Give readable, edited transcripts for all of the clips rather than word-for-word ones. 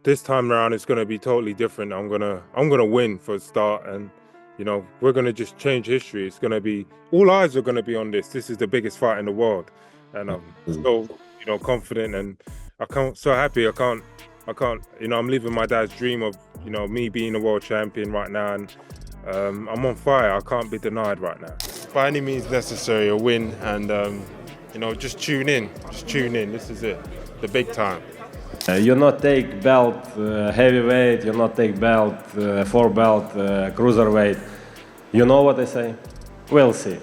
this time around it's gonna be totally different. I'm gonna win for a start, and we're gonna just change history. It's gonna be all eyes are gonna be on this. This is the biggest fight in the world, and I'm so confident, and so happy. I can't. I'm living my dad's dream of me being a world champion right now, and I'm on fire. I can't be denied right now. By any means necessary, a win, and just tune in. Just tune in. This is it, the big time. You not take belt heavyweight, you not take belt, four belt, cruiserweight. You know what I say? We'll see.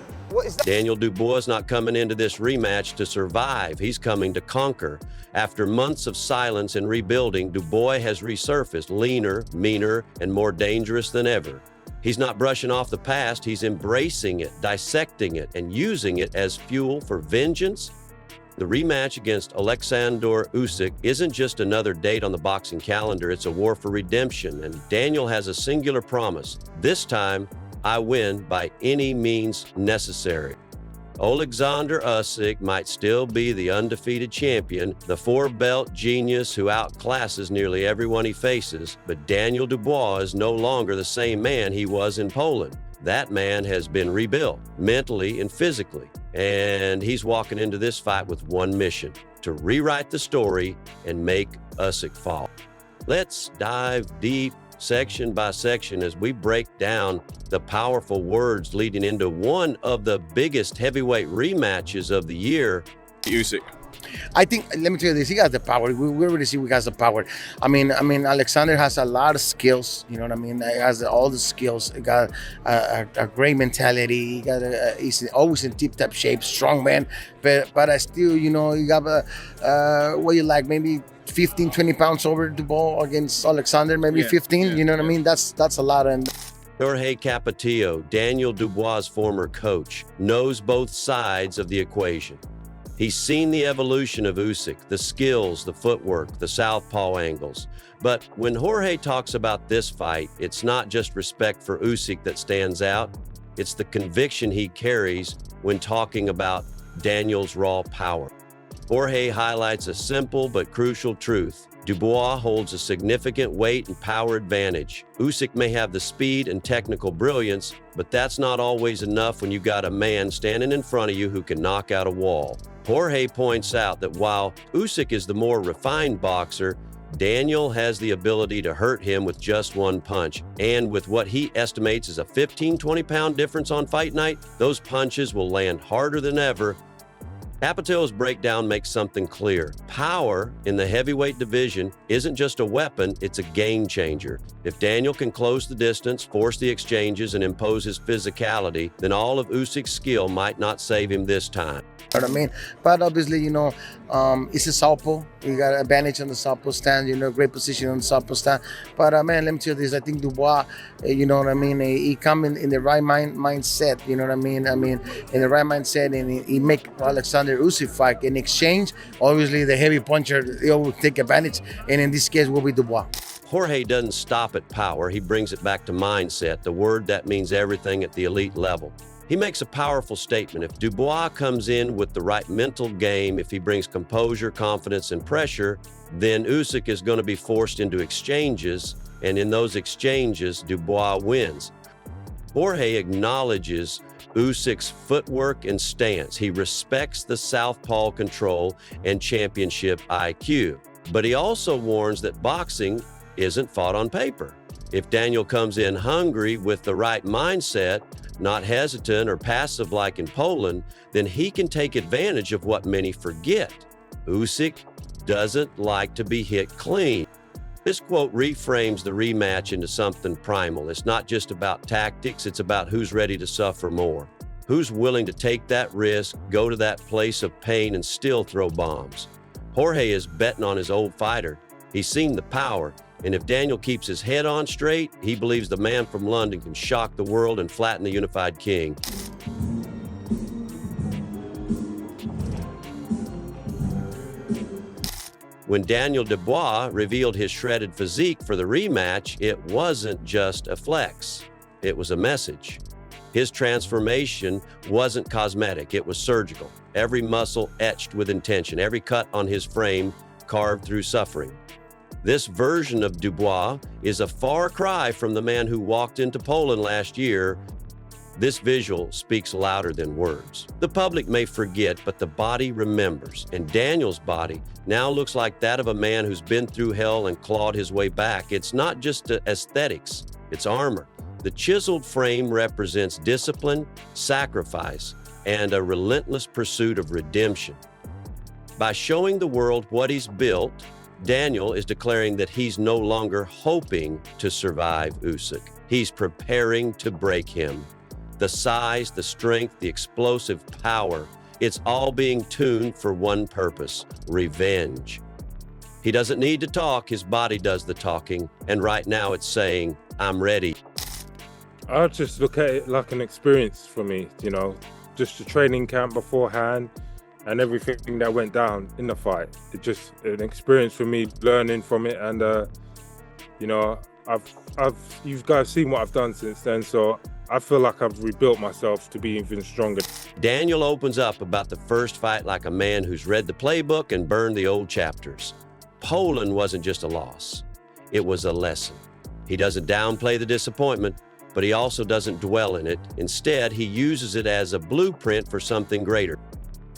Daniel Dubois is not coming into this rematch to survive. He's coming to conquer. After months of silence and rebuilding, Dubois has resurfaced, leaner, meaner, and more dangerous than ever. He's not brushing off the past. He's embracing it, dissecting it, and using it as fuel for vengeance. The rematch against Alexander Usyk isn't just another date on the boxing calendar. It's a war for redemption, and Daniel has a singular promise. This time, I win by any means necessary. Alexander Usyk might still be the undefeated champion, the four-belt genius who outclasses nearly everyone he faces, but Daniel Dubois is no longer the same man he was in Poland. That man has been rebuilt, mentally and physically, and he's walking into this fight with one mission: to rewrite the story and make Usyk fall. Let's dive deep, section by section, as we break down the powerful words leading into one of the biggest heavyweight rematches of the year. Usyk. I think, let me tell you this, he has the power. We already see he has the power. I mean, Alexander has a lot of skills, you know what I mean? He has all the skills. He got a great mentality. He's always in tip-top shape, strong man. But I still, you got what you like, maybe 15, 20 pounds over the ball against Alexander, maybe 15, you know what I mean? That's a lot. And Jorge Capetillo, Daniel Dubois' former coach, knows both sides of the equation. He's seen the evolution of Usyk, the skills, the footwork, the southpaw angles. But when Jorge talks about this fight, it's not just respect for Usyk that stands out. It's the conviction he carries when talking about Daniel's raw power. Jorge highlights a simple but crucial truth. Dubois holds a significant weight and power advantage. Usyk may have the speed and technical brilliance, but that's not always enough when you got a man standing in front of you who can knock out a wall. Jorge points out that while Usyk is the more refined boxer, Daniel has the ability to hurt him with just one punch. And with what he estimates is a 15, 20-pound difference on fight night, those punches will land harder than ever. Capetillo's breakdown makes something clear. Power in the heavyweight division isn't just a weapon, it's a game changer. If Daniel can close the distance, force the exchanges, and impose his physicality, then all of Usyk's skill might not save him this time. You know what I mean? But obviously, it's a southpaw. You got an advantage on the southpaw stand, great position on the southpaw stand. But man, let me tell you this, I think Dubois, you know what I mean, he come in the right mindset, you know what I mean? In the right mindset, and he make Alexander Usyk fight. In exchange, obviously the heavy puncher, he will take advantage, and in this case will be Dubois. Jorge doesn't stop at power, he brings it back to mindset, the word that means everything at the elite level. He makes a powerful statement. If Dubois comes in with the right mental game, if he brings composure, confidence, and pressure, then Usyk is going to be forced into exchanges, and in those exchanges, Dubois wins. Jorge acknowledges Usyk's footwork and stance. He respects the southpaw control and championship IQ. But he also warns that boxing isn't fought on paper. If Daniel comes in hungry with the right mindset, not hesitant or passive like in Poland, then he can take advantage of what many forget. Usyk doesn't like to be hit clean. This quote reframes the rematch into something primal. It's not just about tactics, it's about who's ready to suffer more. Who's willing to take that risk, go to that place of pain, and still throw bombs. Jorge is betting on his old fighter. He's seen the power. And if Daniel keeps his head on straight, he believes the man from London can shock the world and flatten the unified king. When Daniel Dubois revealed his shredded physique for the rematch, it wasn't just a flex, it was a message. His transformation wasn't cosmetic, it was surgical. Every muscle etched with intention, every cut on his frame carved through suffering. This version of Dubois is a far cry from the man who walked into Poland last year. This visual speaks louder than words. The public may forget, but the body remembers. And Daniel's body now looks like that of a man who's been through hell and clawed his way back. It's not just aesthetics, it's armor. The chiseled frame represents discipline, sacrifice, and a relentless pursuit of redemption. By showing the world what he's built, Daniel is declaring that he's no longer hoping to survive Usyk. He's preparing to break him. The size, the strength, the explosive power, it's all being tuned for one purpose: revenge. He doesn't need to talk, his body does the talking, and right now it's saying, I'm ready. I just look at it like an experience for me, just the training camp beforehand and everything that went down in the fight. It's just an experience for me, learning from it, and you guys seen what I've done since then, so I feel like I've rebuilt myself to be even stronger. Daniel opens up about the first fight like a man who's read the playbook and burned the old chapters. Poland wasn't just a loss, it was a lesson. He doesn't downplay the disappointment, but he also doesn't dwell in it. Instead, he uses it as a blueprint for something greater.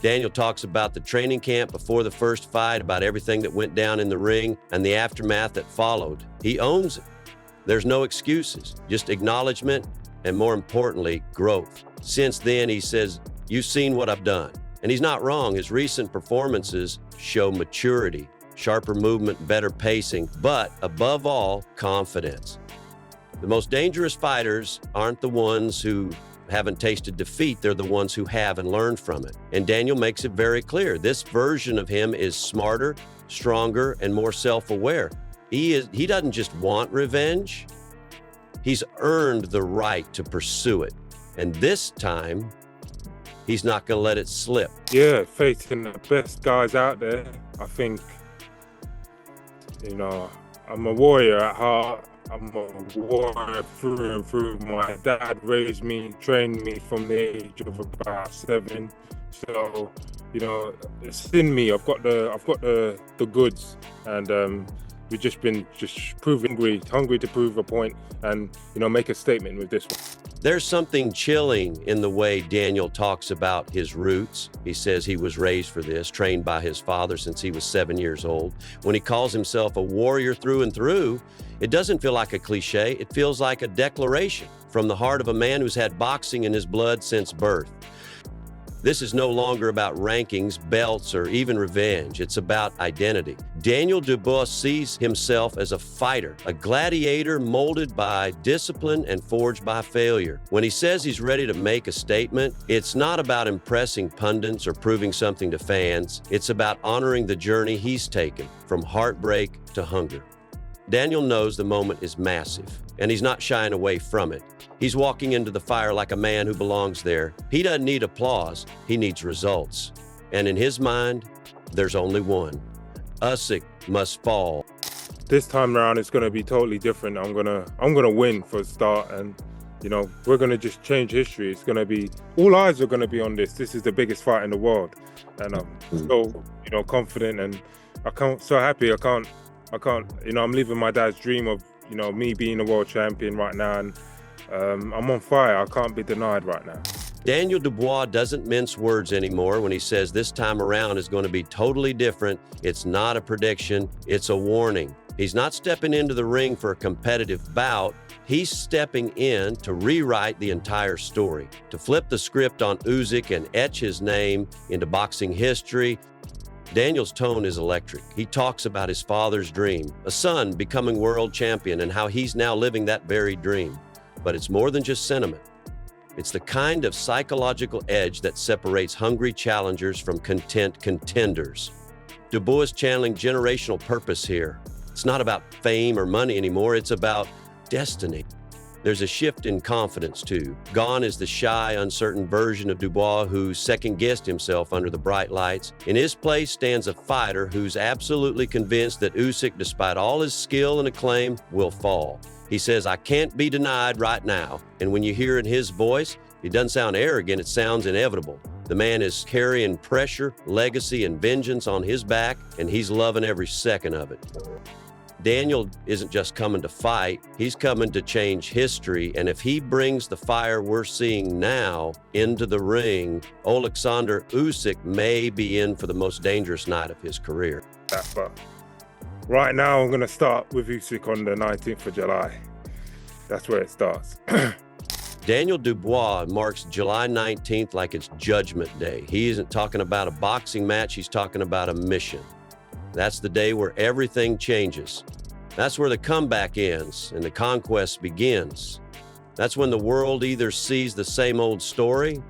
Daniel talks about the training camp before the first fight, about everything that went down in the ring and the aftermath that followed. He owns it. There's no excuses, just acknowledgement, and more importantly, growth. Since then, he says, you've seen what I've done. And he's not wrong. His recent performances show maturity, sharper movement, better pacing, but above all, confidence. The most dangerous fighters aren't the ones who haven't tasted defeat, they're the ones who have and learned from it. And Daniel makes it very clear. This version of him is smarter, stronger, and more self-aware. He doesn't just want revenge, he's earned the right to pursue it. And this time, he's not gonna let it slip. Yeah, facing the best guys out there. I think, I'm a warrior at heart. I'm a warrior through and through. My dad raised me, trained me from the age of about 7. So, it's in me. I've got the goods, and we've just been proving hungry to prove a point, and make a statement with this one. There's something chilling in the way Daniel talks about his roots. He says he was raised for this, trained by his father since he was 7 years old. When he calls himself a warrior through and through, it doesn't feel like a cliche. It feels like a declaration from the heart of a man who's had boxing in his blood since birth. This is no longer about rankings, belts, or even revenge. It's about identity. Daniel Dubois sees himself as a fighter, a gladiator molded by discipline and forged by failure. When he says he's ready to make a statement, it's not about impressing pundits or proving something to fans. It's about honoring the journey he's taken, from heartbreak to hunger. Daniel knows the moment is massive, and he's not shying away from it. He's walking into the fire like a man who belongs there. He doesn't need applause, he needs results. And in his mind, there's only one. Usyk must fall. This time around, it's going to be totally different. I'm gonna win for a start, and we're going to just change history. It's going to be, all eyes are going to be on this. This is the biggest fight in the world, and I'm so confident, and so happy. I can't. I'm living my dad's dream of me being a world champion right now, and I'm on fire. I can't be denied right now. Daniel Dubois doesn't mince words anymore when he says this time around is going to be totally different. It's not a prediction, it's a warning. He's not stepping into the ring for a competitive bout. He's stepping in to rewrite the entire story, to flip the script on Usyk and etch his name into boxing history. Daniel's tone is electric. He talks about his father's dream, a son becoming world champion, and how he's now living that very dream. But it's more than just sentiment. It's the kind of psychological edge that separates hungry challengers from content contenders. Dubois is channeling generational purpose here. It's not about fame or money anymore, it's about destiny. There's a shift in confidence, too. Gone is the shy, uncertain version of Dubois who second-guessed himself under the bright lights. In his place stands a fighter who's absolutely convinced that Usyk, despite all his skill and acclaim, will fall. He says, I can't be denied right now. And when you hear in his voice, it doesn't sound arrogant, it sounds inevitable. The man is carrying pressure, legacy, and vengeance on his back, and he's loving every second of it. Daniel isn't just coming to fight, he's coming to change history. And if he brings the fire we're seeing now into the ring, Alexander Usyk may be in for the most dangerous night of his career. But right now, I'm going to start with Usyk on the 19th of July. That's where it starts. Daniel Dubois marks July 19th like it's Judgment Day. He isn't talking about a boxing match, he's talking about a mission. That's the day where everything changes. That's where the comeback ends and the conquest begins. That's when the world either sees the same old story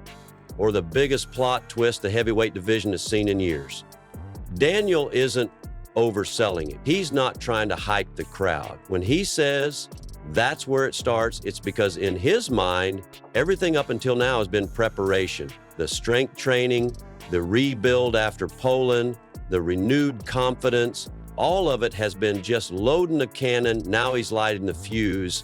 or the biggest plot twist the heavyweight division has seen in years. Daniel isn't overselling it. He's not trying to hype the crowd. When he says that's where it starts, it's because in his mind, everything up until now has been preparation. The strength training, the rebuild after Poland, the renewed confidence, all of it has been just loading the cannon. Now he's lighting the fuse.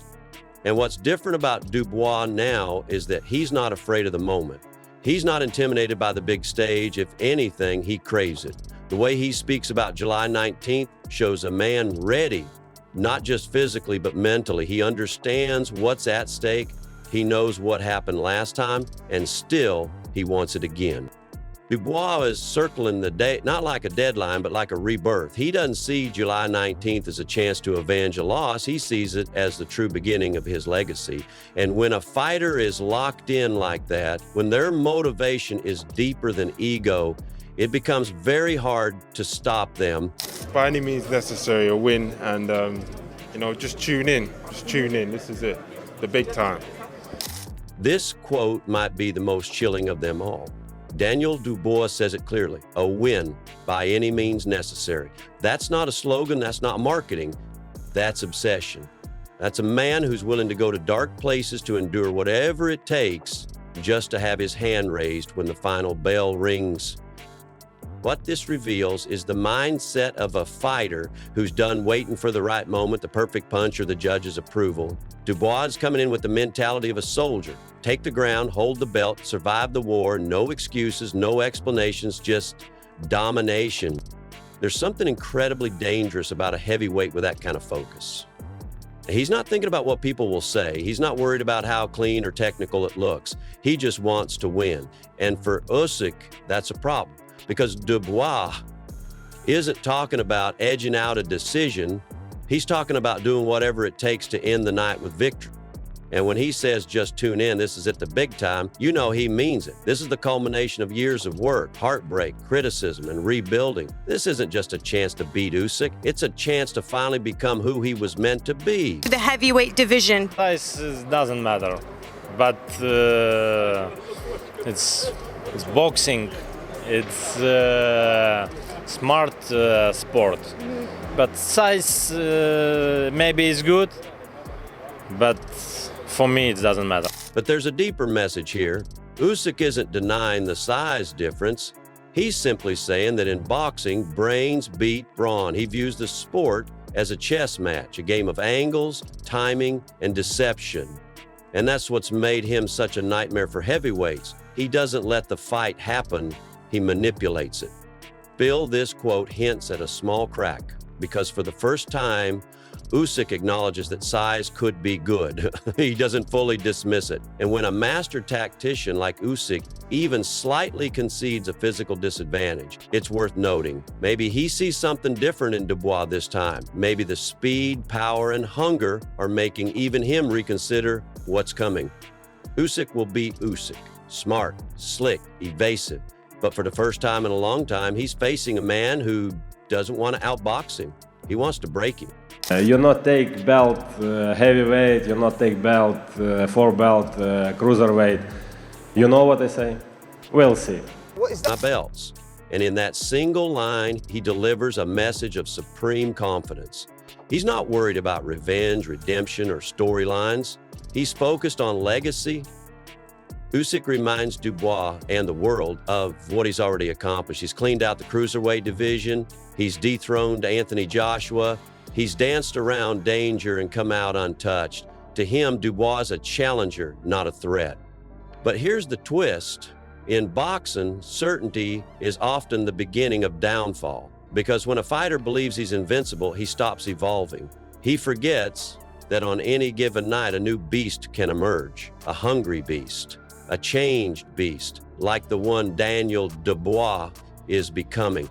And what's different about Dubois now is that he's not afraid of the moment. He's not intimidated by the big stage. If anything, he craves it. The way he speaks about July 19th shows a man ready, not just physically, but mentally. He understands what's at stake. He knows what happened last time, and still he wants it again. Dubois is circling the day, not like a deadline, but like a rebirth. He doesn't see July 19th as a chance to avenge a loss. He sees it as the true beginning of his legacy. And when a fighter is locked in like that, when their motivation is deeper than ego, it becomes very hard to stop them. By any means necessary, a win, and just tune in. Just tune in. This is it, the big time. This quote might be the most chilling of them all. Daniel Dubois says it clearly, a win by any means necessary. That's not a slogan, that's not marketing, that's obsession. That's a man who's willing to go to dark places to endure whatever it takes just to have his hand raised when the final bell rings. What this reveals is the mindset of a fighter who's done waiting for the right moment, the perfect punch, or the judge's approval. Dubois is coming in with the mentality of a soldier. Take the ground, hold the belt, survive the war, no excuses, no explanations, just domination. There's something incredibly dangerous about a heavyweight with that kind of focus. He's not thinking about what people will say. He's not worried about how clean or technical it looks. He just wants to win. And for Usyk, that's a problem. Because Dubois isn't talking about edging out a decision. He's talking about doing whatever it takes to end the night with victory. And when he says, just tune in, this is at the big time, you know he means it. This is the culmination of years of work, heartbreak, criticism, and rebuilding. This isn't just a chance to beat Usyk. It's a chance to finally become who he was meant to be. The heavyweight division. Size doesn't matter, but it's boxing. It's smart sport, but size maybe is good, but for me it doesn't matter. But there's a deeper message here. Usyk isn't denying the size difference. He's simply saying that in boxing, brains beat brawn. He views the sport as a chess match, a game of angles, timing, and deception. And that's what's made him such a nightmare for heavyweights. He doesn't let the fight happen. He manipulates it. Bill, this quote hints at a small crack because for the first time, Usyk acknowledges that size could be good. He doesn't fully dismiss it. And when a master tactician like Usyk even slightly concedes a physical disadvantage, it's worth noting. Maybe he sees something different in Dubois this time. Maybe the speed, power, and hunger are making even him reconsider what's coming. Usyk will beat Usyk. Smart, slick, evasive. But for the first time in a long time, he's facing a man who doesn't want to outbox him. He wants to break him. You not take belt heavyweight, you not take belt 4-belt cruiserweight. You know what I say? We'll see. My belts. And in that single line, he delivers a message of supreme confidence. He's not worried about revenge, redemption, or storylines. He's focused on legacy. Usyk reminds Dubois and the world of what he's already accomplished. He's cleaned out the cruiserweight division. He's dethroned Anthony Joshua. He's danced around danger and come out untouched. To him, Dubois is a challenger, not a threat. But here's the twist. In boxing, certainty is often the beginning of downfall. Because when a fighter believes he's invincible, he stops evolving. He forgets that on any given night, a new beast can emerge, a hungry beast, a changed beast, like the one Daniel Dubois is becoming.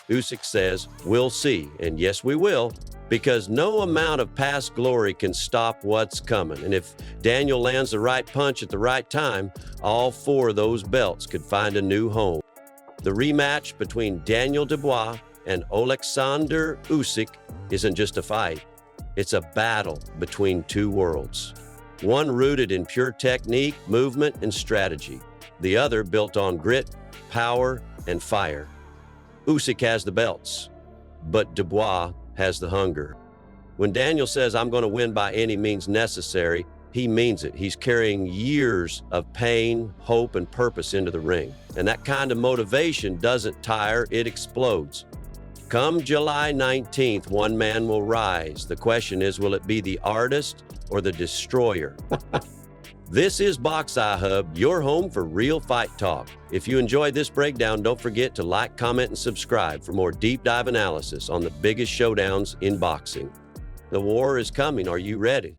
Usyk says, we'll see, and yes, we will, because no amount of past glory can stop what's coming. And if Daniel lands the right punch at the right time, all 4 of those belts could find a new home. The rematch between Daniel Dubois and Alexander Usyk isn't just a fight. It's a battle between 2 worlds. One rooted in pure technique, movement, and strategy. The other built on grit, power, and fire. Usyk has the belts, but Dubois has the hunger. When Daniel says, I'm going to win by any means necessary, he means it. He's carrying years of pain, hope, and purpose into the ring. And that kind of motivation doesn't tire, it explodes. Come July 19th, one man will rise. The question is, will it be the artist or the destroyer? This is Box Eye Hub, your home for real fight talk. If you enjoyed this breakdown, don't forget to like, comment, and subscribe for more deep dive analysis on the biggest showdowns in boxing. The war is coming. Are you ready?